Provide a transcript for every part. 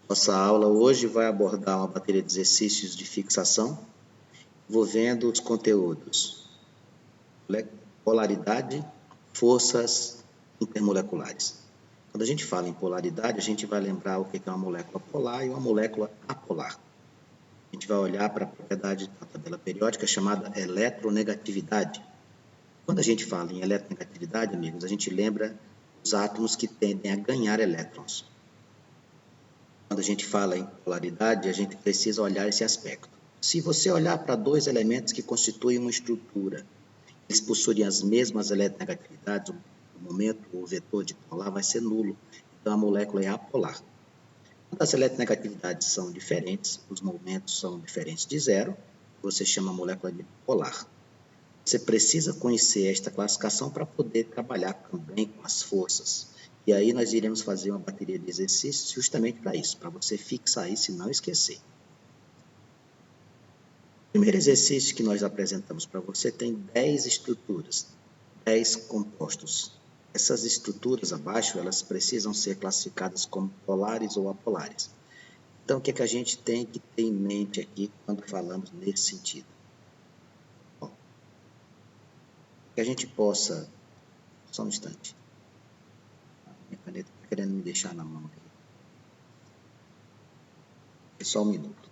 Nossa aula hoje vai abordar uma bateria de exercícios de fixação envolvendo os conteúdos polaridade, forças intermoleculares. Quando a gente fala em polaridade, a gente vai lembrar o que é uma molécula polar e uma molécula apolar. A gente vai olhar para a propriedade da tabela periódica chamada eletronegatividade. Quando a gente fala em eletronegatividade, amigos, a gente lembra os átomos que tendem a ganhar elétrons. Quando a gente fala em polaridade, a gente precisa olhar esse aspecto. Se você olhar para dois elementos que constituem uma estrutura, eles possuem as mesmas eletronegatividades, o momento, o vetor de polar vai ser nulo. Então, a molécula é apolar. Quando as eletronegatividades são diferentes, os momentos são diferentes de zero, você chama a molécula de polar. Você precisa conhecer esta classificação para poder trabalhar também com as forças. E aí nós iremos fazer uma bateria de exercícios justamente para isso, para você fixar isso e não esquecer. O primeiro exercício que nós apresentamos para você tem 10 estruturas, 10 compostos. Essas estruturas abaixo, elas precisam ser classificadas como polares ou apolares. Então, o que é que a gente tem que ter em mente aqui quando falamos nesse sentido? Bom, que a gente possa... Só um instante. Minha caneta está querendo me deixar na mão aqui. Só um minuto.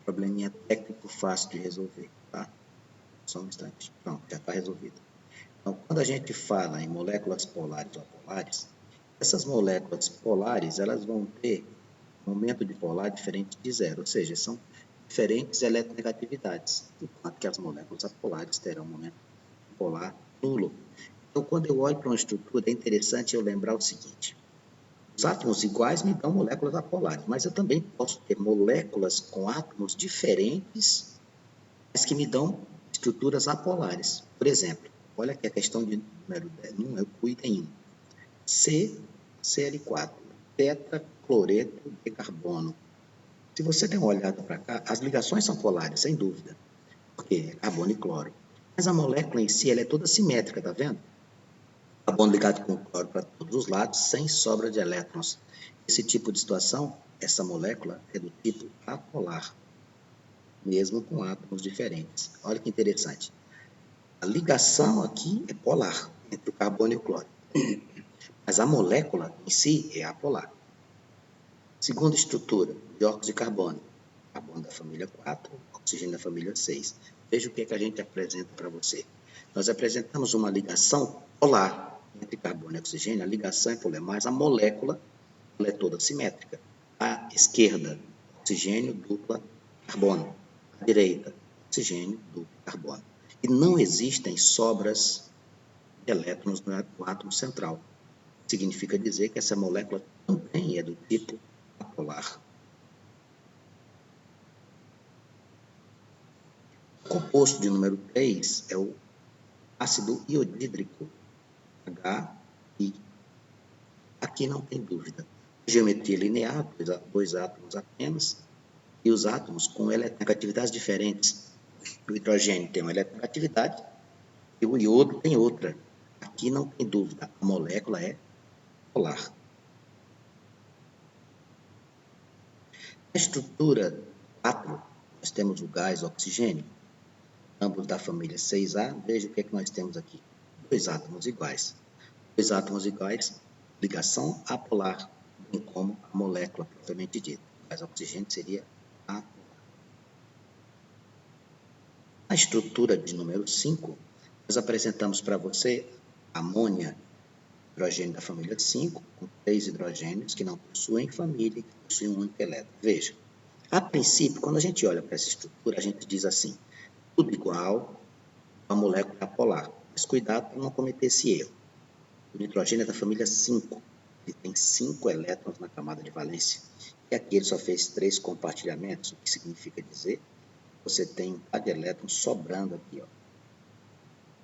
Probleminha técnico fácil de resolver, tá? Só um instante. Pronto, já está resolvido. Então, quando a gente fala em moléculas polares ou apolares, essas moléculas polares, elas vão ter um momento de polar diferente de zero, ou seja, são diferentes eletronegatividades, enquanto que as moléculas apolares terão um momento polar nulo. Então, quando eu olho para uma estrutura, é interessante eu lembrar o seguinte: os átomos iguais me dão moléculas apolares, mas eu também posso ter moléculas com átomos diferentes, mas que me dão estruturas apolares. Por exemplo, olha aqui a questão de número 1, é o item 1. CL4, tetracloreto de carbono. Se você der uma olhada para cá, as ligações são polares, sem dúvida, porque é carbono e cloro. Mas a molécula em si, ela é toda simétrica, tá vendo? Carbono ligado com cloro para todos os lados, sem sobra de elétrons. Esse tipo de situação, essa molécula é do tipo apolar, mesmo com átomos diferentes. Olha que interessante. A ligação aqui é polar, entre o carbono e o cloro. Mas a molécula em si é apolar. Segunda estrutura, dióxido de carbono. Carbono da família 4, oxigênio da família 6. Veja o que a gente apresenta para você. Nós apresentamos uma ligação polar entre carbono e oxigênio. A ligação é polar, mas a molécula ela é toda simétrica. À esquerda, oxigênio, dupla, carbono. À direita, oxigênio, dupla, carbono. E não existem sobras de elétrons no átomo central. Significa dizer que essa molécula também é do tipo apolar. O composto de número 3 é o ácido iodídrico, HI. Aqui não tem dúvida. Geometria linear, dois átomos apenas, e os átomos com eletronegatividades diferentes. O hidrogênio tem uma eletronegatividade e o iodo tem outra. Aqui não tem dúvida, a molécula é polar. Na estrutura 4, nós temos o gás oxigênio, ambos da família 6A. Veja o que nós temos aqui. Dois átomos iguais. Dois átomos iguais, ligação apolar, bem como a molécula propriamente dita. O gás oxigênio seria apolar. Na estrutura de número 5, nós apresentamos para você amônia, hidrogênio da família 5, com 3 hidrogênios que não possuem família e que possuem um único elétron. Veja, a princípio, quando a gente olha para essa estrutura, a gente diz assim, tudo igual a molécula apolar. Mas cuidado para não cometer esse erro. O nitrogênio é da família 5. Ele tem 5 elétrons na camada de valência. E aqui ele só fez 3 compartilhamentos, o que significa dizer que você tem um par de elétrons sobrando aqui. Ó.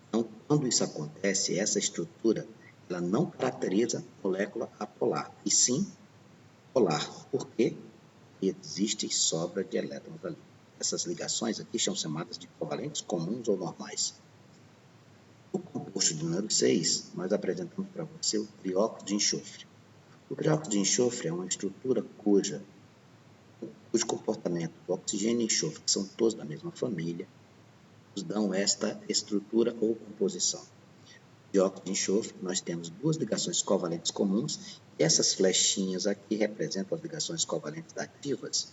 Então, quando isso acontece, essa estrutura ela não caracteriza molécula apolar, e sim polar. Por quê? Porque existe sobra de elétrons ali. Essas ligações aqui são chamadas de covalentes comuns ou normais. O composto de número 6, nós apresentamos para você o trióxido de enxofre. O trióxido de enxofre é uma estrutura cujo comportamento do oxigênio e enxofre, que são todos da mesma família, nos dão esta estrutura ou composição. Dióxido de enxofre, nós temos duas ligações covalentes comuns, e essas flechinhas aqui representam as ligações covalentes ativas.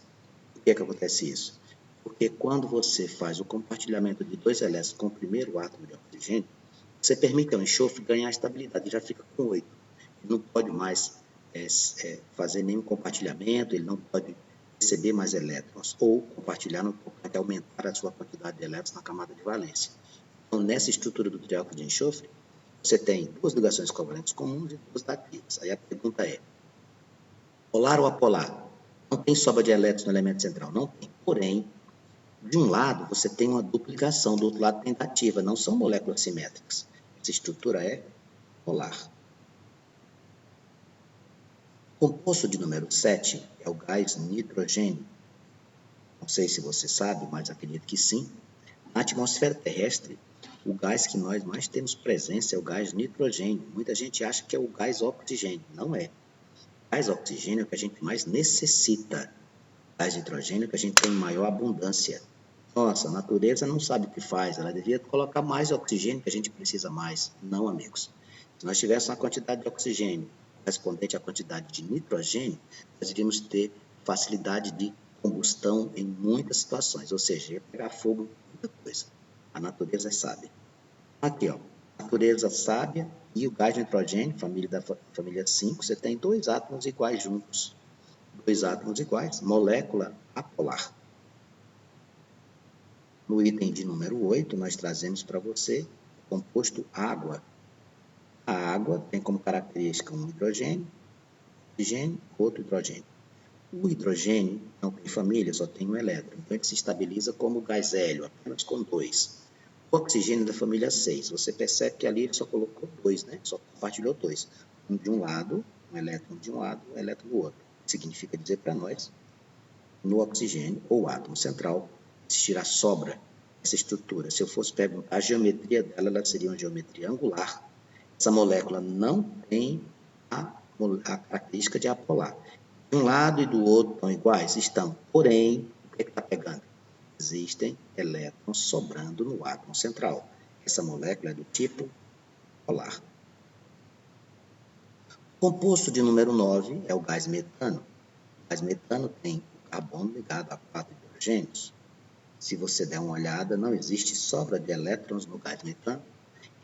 Por que acontece isso? Porque quando você faz o compartilhamento de dois elétrons com o primeiro átomo de oxigênio, você permite ao enxofre ganhar estabilidade, ele já fica com 8. Ele não pode mais fazer nenhum compartilhamento, ele não pode receber mais elétrons, ou compartilhar não pode aumentar a sua quantidade de elétrons na camada de valência. Então, nessa estrutura do trióxido de enxofre, você tem duas ligações covalentes comuns e duas ativas. Aí a pergunta é, polar ou apolar? Não tem sobra de elétrons no elemento central? Não tem. Porém, de um lado você tem uma dupla ligação, do outro lado tem ativa. Não são moléculas simétricas. Essa estrutura é polar. O composto de número 7 é o gás nitrogênio. Não sei se você sabe, mas acredito que sim. Na atmosfera terrestre, o gás que nós mais temos presença é o gás nitrogênio. Muita gente acha que é o gás oxigênio. Não é. O gás oxigênio é o que a gente mais necessita. O gás nitrogênio é o que a gente tem maior abundância. Nossa, a natureza não sabe o que faz. Ela devia colocar mais oxigênio que a gente precisa mais. Não, amigos. Se nós tivéssemos uma quantidade de oxigênio correspondente à quantidade de nitrogênio, nós iríamos ter facilidade de combustão em muitas situações. Ou seja, ia pegar fogo em muita coisa. A natureza é sábia. Aqui, ó, natureza sábia e o gás nitrogênio, família 5, você tem dois átomos iguais juntos. Dois átomos iguais, molécula apolar. No item de número 8, nós trazemos para você o composto água. A água tem como característica um hidrogênio, oxigênio, outro hidrogênio. O hidrogênio não tem família, só tem um elétron, então ele se estabiliza como gás hélio, apenas com 2. O oxigênio da família 6, você percebe que ali ele só colocou 2, né? Só compartilhou 2. Um de um lado, um elétron de um lado, um elétron do outro. Significa dizer para nós, no oxigênio, ou átomo central, existirá sobra essa estrutura. Se eu fosse perguntar a geometria dela, ela seria uma geometria angular. Essa molécula não tem a característica de apolar. De um lado e do outro estão iguais? Estão. Porém, o que está pegando? Existem elétrons sobrando no átomo central. Essa molécula é do tipo polar. O composto de número 9 é o gás metano. O gás metano tem o carbono ligado a 4 hidrogênios. Se você der uma olhada, não existe sobra de elétrons no gás metano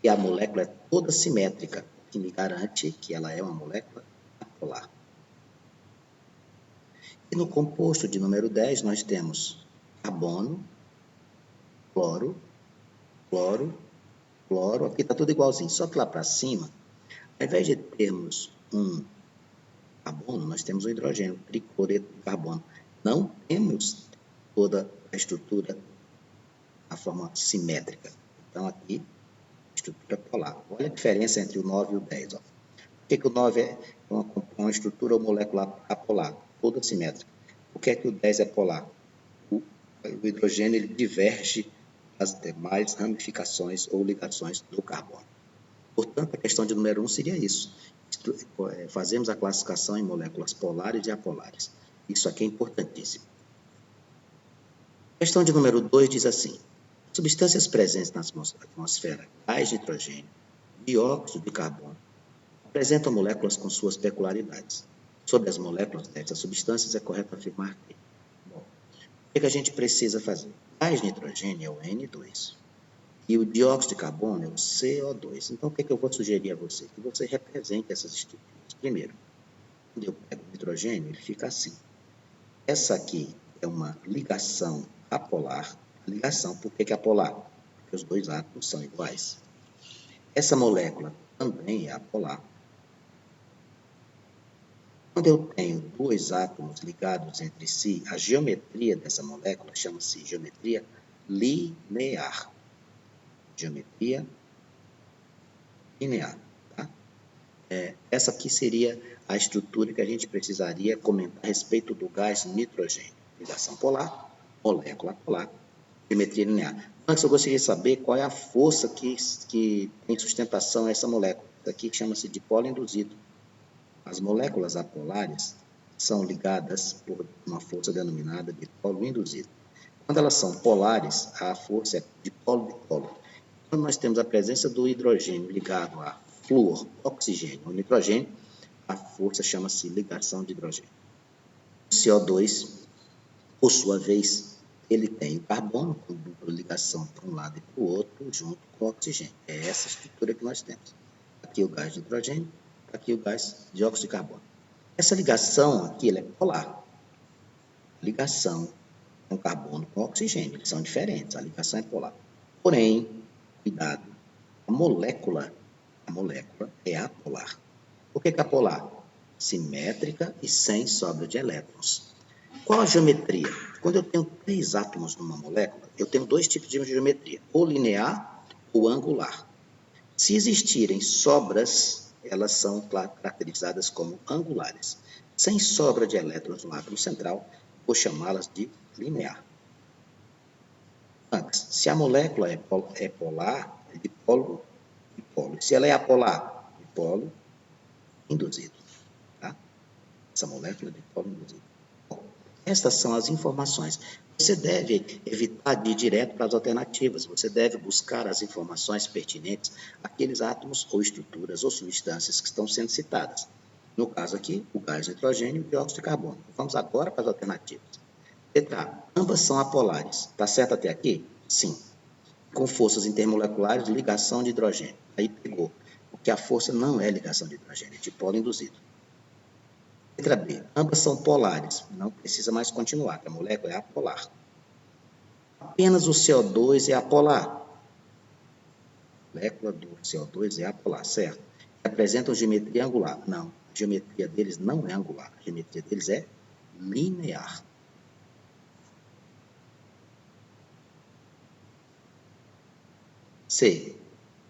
e a molécula é toda simétrica, o que me garante que ela é uma molécula apolar. E no composto de número 10, nós temos carbono, cloro, cloro, cloro. Aqui está tudo igualzinho, só que lá para cima, ao invés de termos um carbono, nós temos um hidrogênio, tricloreto de carbono. Não temos toda a estrutura na forma simétrica. Então, aqui, estrutura polar. Olha a diferença entre o 9 e o 10. Ó. Por que o 9 é uma estrutura molecular apolar, toda simétrica? Por que o 10 é polar? O hidrogênio ele diverge das demais ramificações ou ligações do carbono. Portanto, a questão de número 1 seria isso. Fazemos a classificação em moléculas polares e apolares. Isso aqui é importantíssimo. A questão de número 2 diz assim: substâncias presentes na atmosfera, gás de nitrogênio, dióxido de carbono, apresentam moléculas com suas peculiaridades. Sobre as moléculas dessas substâncias, é correto afirmar que... Bom, o que a gente precisa fazer? Gás de nitrogênio é o N2 e o dióxido de carbono é o CO2. Então, o que eu vou sugerir a você? Que você represente essas estruturas. Primeiro, quando eu pego o nitrogênio, ele fica assim. Essa aqui é uma ligação apolar. Ligação, por que é apolar? Porque os dois átomos são iguais. Essa molécula também é apolar. Quando eu tenho dois átomos ligados entre si, a geometria dessa molécula chama-se geometria linear. Geometria linear. Tá? Essa aqui seria a estrutura que a gente precisaria comentar a respeito do gás nitrogênio. Ligação polar, molécula polar, geometria linear. Antes eu gostaria de saber qual é a força que tem sustentação a essa molécula. Isso aqui chama-se dipolo induzido. As moléculas apolares são ligadas por uma força denominada dipolo induzido. Quando elas são polares, a força é dipolo-dipolo. Quando nós temos a presença do hidrogênio ligado a flúor, oxigênio ou nitrogênio, a força chama-se ligação de hidrogênio. O CO2, por sua vez, ele tem o carbono com dupla ligação para um lado e para o outro, junto com o oxigênio. É essa estrutura que nós temos. Aqui o gás de hidrogênio, aqui o gás de dióxido de carbono. Essa ligação aqui ela é polar. Ligação com carbono com oxigênio, eles são diferentes, a ligação é polar. Porém, cuidado, a molécula é apolar. Por que apolar? Simétrica e sem sobra de elétrons. Qual a geometria? Quando eu tenho 3 átomos numa molécula, eu tenho 2 tipos de geometria, ou linear ou angular. Se existirem sobras, elas são caracterizadas como angulares. Sem sobra de elétrons no átomo central, vou chamá-las de linear. Se a molécula é polar, é dipolo, dipolo. Se ela é apolar, dipolo induzido. Tá? Essa molécula é dipolo induzido. Bom, estas são as informações. Você deve evitar de ir direto para as alternativas. Você deve buscar as informações pertinentes àqueles átomos ou estruturas ou substâncias que estão sendo citadas. No caso aqui, o gás de nitrogênio e o dióxido de carbono. Vamos agora para as alternativas. Letra A. Ambas são apolares. Está certo até aqui? Sim. Com forças intermoleculares de ligação de hidrogênio. Aí pegou. Porque a força não é ligação de hidrogênio, é dipolo induzido. Letra B. Ambas são polares. Não precisa mais continuar, que a molécula é apolar. Apenas o CO2 é apolar. A molécula do CO2 é apolar, certo? Apresentam geometria angular. Não, a geometria deles não é angular. A geometria deles é linear. C.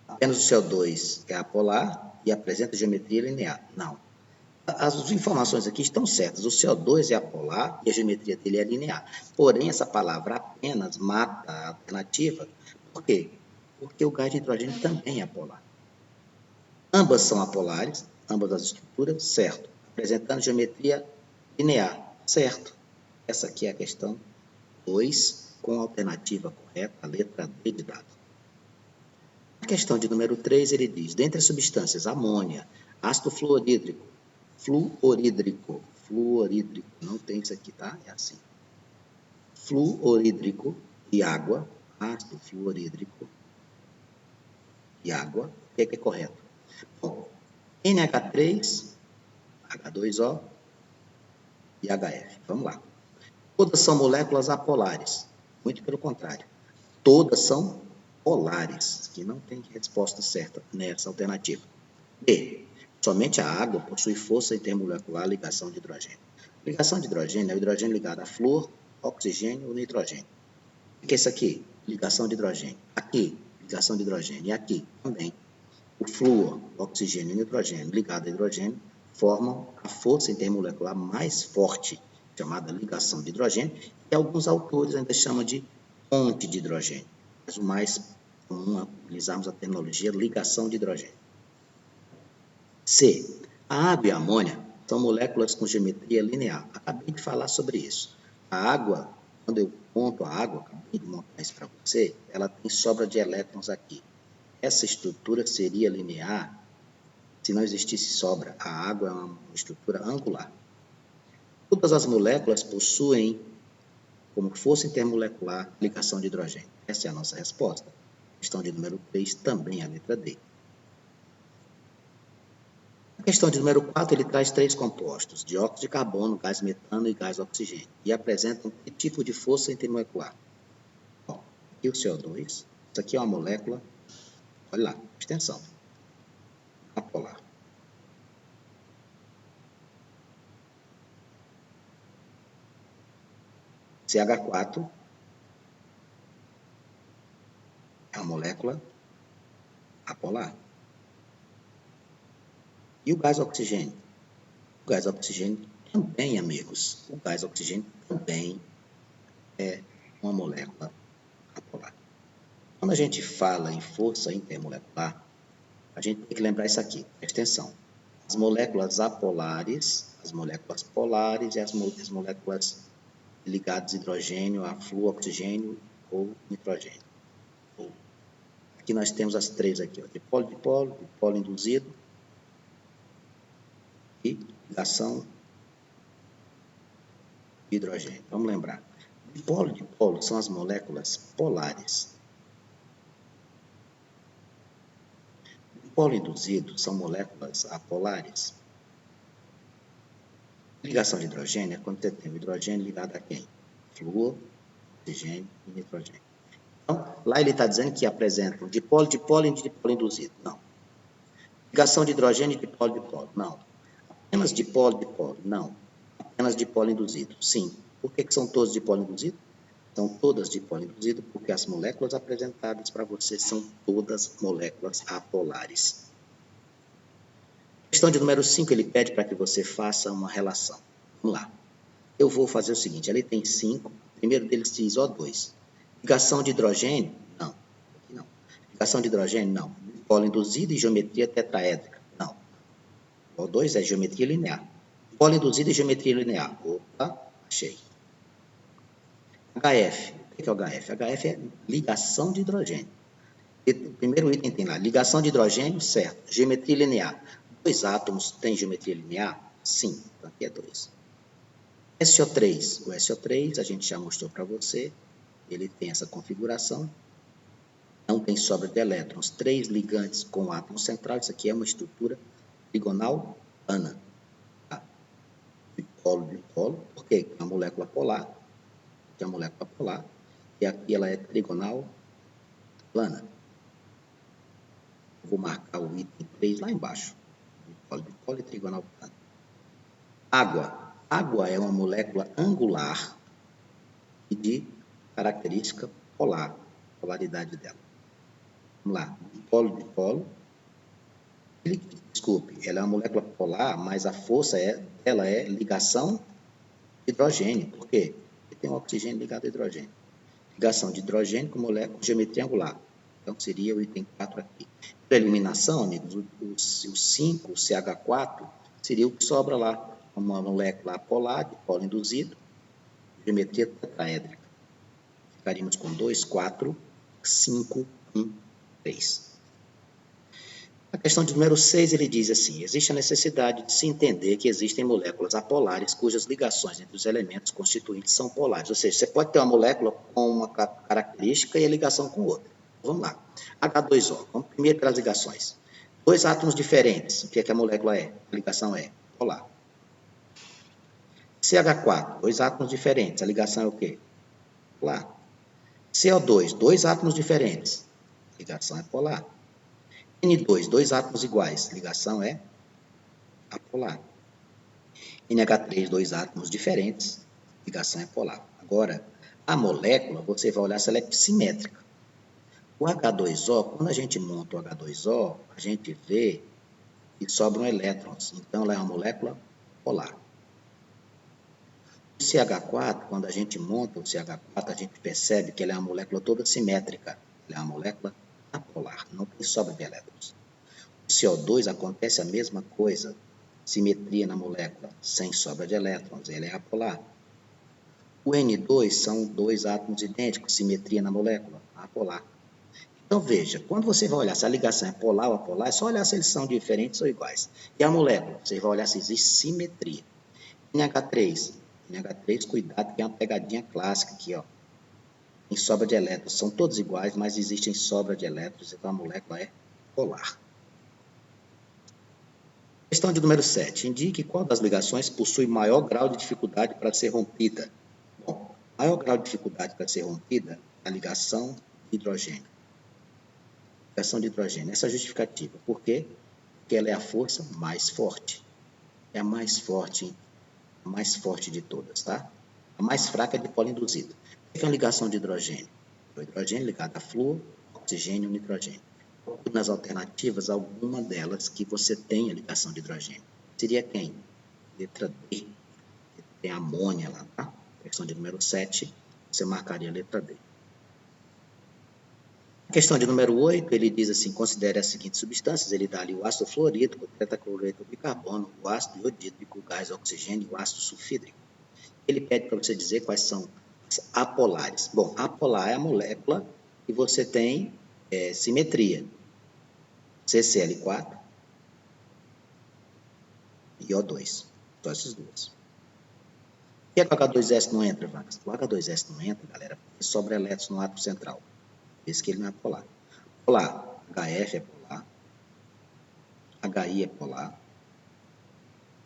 Apenas o CO2 é apolar e apresenta geometria linear. Não. As informações aqui estão certas. O CO2 é apolar e a geometria dele é linear. Porém, essa palavra apenas mata a alternativa. Por quê? Porque o gás de nitrogênio também é apolar. Ambas são apolares, ambas as estruturas, certo. Apresentando geometria linear, certo. Essa aqui é a questão 2, com a alternativa correta, a letra D de dado. Na questão de número 3, ele diz, dentre as substâncias amônia, ácido fluorídrico, não tem isso aqui, tá? É assim. Fluorídrico e água, ácido fluorídrico e água, o que é correto? Bom, NH3, H2O e HF. Vamos lá. Todas são moléculas apolares. Muito pelo contrário. Todas são polares, que não tem resposta certa nessa alternativa. B. Somente a água possui força intermolecular ligação de hidrogênio. Ligação de hidrogênio é o hidrogênio ligado a flúor, oxigênio ou nitrogênio. O que é isso aqui? Ligação de hidrogênio. Aqui, ligação de hidrogênio. E aqui também. O flúor, oxigênio e nitrogênio ligado a hidrogênio formam a força intermolecular mais forte, chamada ligação de hidrogênio, que alguns autores ainda chamam de ponte de hidrogênio. Mas o mais comum é utilizarmos a terminologia ligação de hidrogênio. C. A água e a amônia são moléculas com geometria linear. Acabei de falar sobre isso. A água, quando eu monto a água, acabei de montar isso para você, ela tem sobra de elétrons aqui. Essa estrutura seria linear se não existisse sobra. A água é uma estrutura angular. Todas as moléculas possuem como força intermolecular ligação de hidrogênio. Essa é a nossa resposta. Questão de número 3, também a letra D. A questão de número 4, ele traz 3 compostos, dióxido de carbono, gás metano e gás oxigênio, e apresentam que tipo de força intermolecular? Bom, aqui o CO2, isso aqui é uma molécula, olha lá, extensão, apolar. CH4 é uma molécula apolar. E o gás oxigênio? O gás oxigênio também, amigos, o gás oxigênio também é uma molécula apolar. Quando a gente fala em força intermolecular, a gente tem que lembrar isso aqui, presta atenção. as moléculas apolares, as moléculas polares e as moléculas ligadas a hidrogênio, a flúor, oxigênio ou nitrogênio. Aqui nós temos as três aqui, ó, dipolo induzido e ligação de hidrogênio. Vamos lembrar. Dipolo são as moléculas polares. Dipolo induzido são moléculas apolares. Ligação de hidrogênio é quando você tem o hidrogênio ligado a quem? Flúor, oxigênio e nitrogênio. Então, lá ele está dizendo que apresentam dipolo e dipolo induzido. Não. Ligação de hidrogênio e dipolo. Não. Apenas dipolo. Não. Apenas dipolo induzido. Sim. Por que são todos dipolo induzido? São todas dipolo induzido porque as moléculas apresentadas para você são todas moléculas apolares. Questão de número 5, ele pede para que você faça uma relação. Vamos lá. Eu vou fazer o seguinte, ele tem 5, o primeiro deles diz O2. Ligação de hidrogênio? Não. Aqui não. Ligação de hidrogênio? Não. Dipolo induzido e geometria tetraédrica? Não. O2 é geometria linear. Dipolo induzido e geometria linear? Opa, achei. HF. O que é o HF? HF é ligação de hidrogênio. O primeiro item tem lá, ligação de hidrogênio, certo. Geometria linear. 2 átomos têm geometria linear? Sim, então aqui é 2. SO3. O SO3, a gente já mostrou para você, ele tem essa configuração. Não tem sobra de elétrons. 3 ligantes com átomo central. Isso aqui é uma estrutura trigonal plana. Tá? Dipolo, porque é uma molécula polar. É uma molécula polar. E aqui ela é trigonal plana. Vou marcar o item 3 lá embaixo. Dipolo e trigonal plana. Água. Água é uma molécula angular e de característica polar, polaridade dela. Vamos lá, dipolo. Desculpe, ela é uma molécula polar, mas a força dela é ligação de hidrogênio. Por quê? Porque tem um oxigênio ligado a hidrogênio. Ligação de hidrogênio com molécula de geometria angular. Então, seria o item 4 aqui. Para eliminação, amigos, o 5, o CH4, seria o que sobra lá. Uma molécula apolar, dipolo induzido, geometria tetraédrica. Ficaríamos com 2, 4, 5, 1, 3. A questão de número 6, ele diz assim, existe a necessidade de se entender que existem moléculas apolares cujas ligações entre os elementos constituintes são polares. Ou seja, você pode ter uma molécula com uma característica e a ligação com outra. Vamos lá. H2O. Vamos primeiro pelas ligações. 2 átomos diferentes. O que é que a molécula é? A ligação é polar. CH4. 2 átomos diferentes. A ligação é o quê? Polar. CO2. 2 átomos diferentes. A ligação é polar. N2, 2 átomos iguais, ligação é apolar. NH3, 2 átomos diferentes, ligação é polar. Agora, a molécula, você vai olhar se ela é simétrica. O H2O, quando a gente monta o H2O, a gente vê que sobram elétrons. Então, ela é uma molécula polar. O CH4, quando a gente monta o CH4, a gente percebe que ela é uma molécula toda simétrica. Ela é uma molécula apolar, não tem sobra de elétrons. CO2 acontece a mesma coisa, simetria na molécula, sem sobra de elétrons, ele é apolar. O N2 são 2 átomos idênticos, simetria na molécula, apolar. Então veja, quando você vai olhar se a ligação é polar ou apolar, é só olhar se eles são diferentes ou iguais. E a molécula, você vai olhar se existe simetria. NH3, cuidado que é uma pegadinha clássica aqui, ó. Em sobra de elétrons, são todos iguais, mas existem sobra de elétrons, então a molécula é polar. Questão de número 7. Indique qual das ligações possui maior grau de dificuldade para ser rompida. Bom, maior grau de dificuldade para ser rompida é a ligação de hidrogênio. Ligação de hidrogênio. Essa é a justificativa. Por quê? Porque ela é a força mais forte. É a mais forte de todas, tá? A mais fraca é dipolo induzido. O que é uma ligação de hidrogênio? O hidrogênio ligado a flúor, oxigênio e nitrogênio. Nas alternativas, alguma delas que você tenha ligação de hidrogênio. Seria quem? Letra D. Tem amônia lá, tá? Questão de número 7, você marcaria a letra D. Questão de número 8, ele diz assim, considere as seguintes substâncias, ele dá ali o ácido fluorídrico, o tetracloreto de carbono, o ácido iodídrico, o gás oxigênio e o ácido sulfídrico. Ele pede para você dizer quais são as apolares. Bom, apolar é a molécula que você tem simetria. CCl4 e O2. Só essas duas. Por que o H2S não entra, Vargas? O H2S não entra, galera, porque sobra elétrons no átomo central. Por isso que ele não é polar. Polar, HF é polar, HI é polar,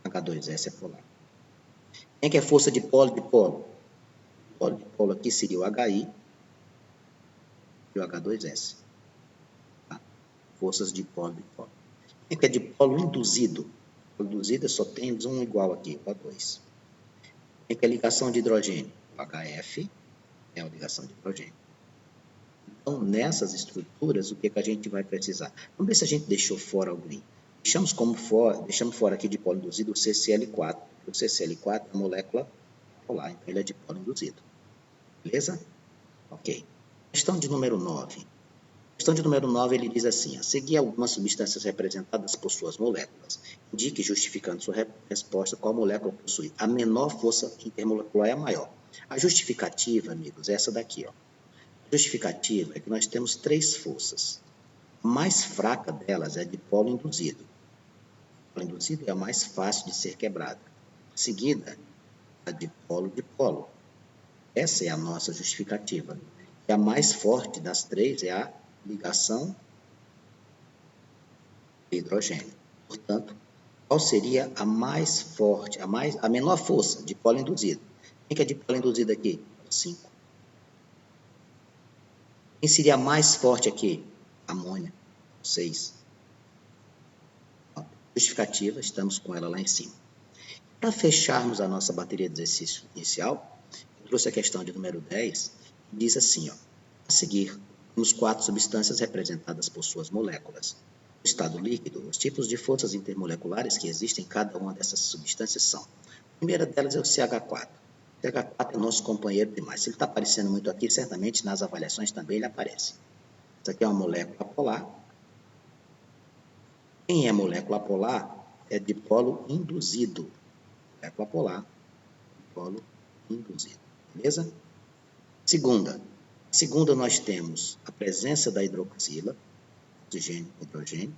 H2S é polar. Quem que é força de polo de polo? O polo de polo aqui seria o HI e o H2S. Tá? Forças de polo de polo. Quem que é de polo induzido? Polo induzido só tem um igual aqui, o O2. Quem que é ligação de hidrogênio? O HF é a ligação de hidrogênio. Então, nessas estruturas, o que a gente vai precisar? Vamos ver se a gente deixou fora alguém. Deixamos fora aqui de polo induzido o CCl4. O CCl4 é a molécula polar, então ele é de polo induzido. Beleza? Ok. Questão de número 9. Questão de número 9, ele diz assim, a seguir algumas substâncias representadas por suas moléculas. Indique, justificando sua resposta, qual molécula possui a menor força intermolecular e a maior. A justificativa, amigos, é essa daqui, ó. A justificativa é que nós temos 3 forças. A mais fraca delas é de polo induzido. O polo induzido é a mais fácil de ser quebrada. Em seguida, a de polo. Essa é a nossa justificativa. E a mais forte das 3 é a ligação de hidrogênio. Portanto, qual seria a mais forte, a menor força de polo induzido? Quem que é de polo induzido aqui? 5. Quem seria a mais forte aqui? Amônia, 6. Justificativa, estamos com ela lá em cima. Para fecharmos a nossa bateria de exercício inicial, eu trouxe a questão de número 10, que diz assim, ó, a seguir, temos 4 substâncias representadas por suas moléculas. No estado líquido, os tipos de forças intermoleculares que existem em cada uma dessas substâncias são, a primeira delas é o CH4. O CH4 é nosso companheiro demais. Se ele está aparecendo muito aqui, certamente nas avaliações também ele aparece. Isso aqui é uma molécula polar. Quem é molécula polar é dipolo induzido. Molécula polar, dipolo induzido. Beleza? Segunda nós temos a presença da hidroxila, oxigênio, hidrogênio.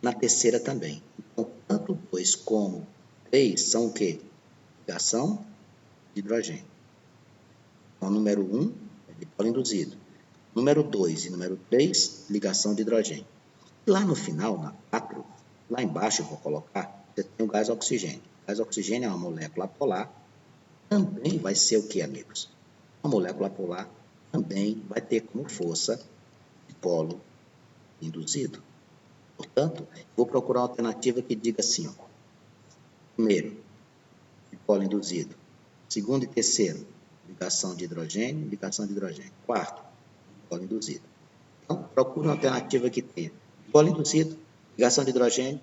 Na terceira também. Então, tanto 2 como 3 são o quê? Ligação de hidrogênio. Então, número 1 é dipolo induzido. Número 2 e número 3, ligação de hidrogênio. Lá no final, na 4, lá embaixo eu vou colocar, você tem o gás oxigênio. O gás oxigênio é uma molécula polar, também vai ser o que, amigos? Uma molécula polar também vai ter como força dipolo induzido. Portanto, vou procurar uma alternativa que diga assim, ó. Primeiro, dipolo induzido. Segundo e terceiro, ligação de hidrogênio, ligação de hidrogênio. Quarto, dipolo induzido. Então, procure uma alternativa que tenha dipolo induzido, ligação de hidrogênio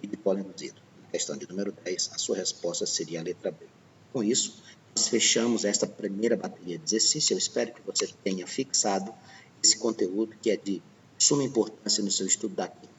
e dipolo induzido. Na questão de número 10, a sua resposta seria a letra B. Com isso, nós fechamos esta primeira bateria de exercício. Eu espero que você tenha fixado esse conteúdo que é de suma importância no seu estudo da química.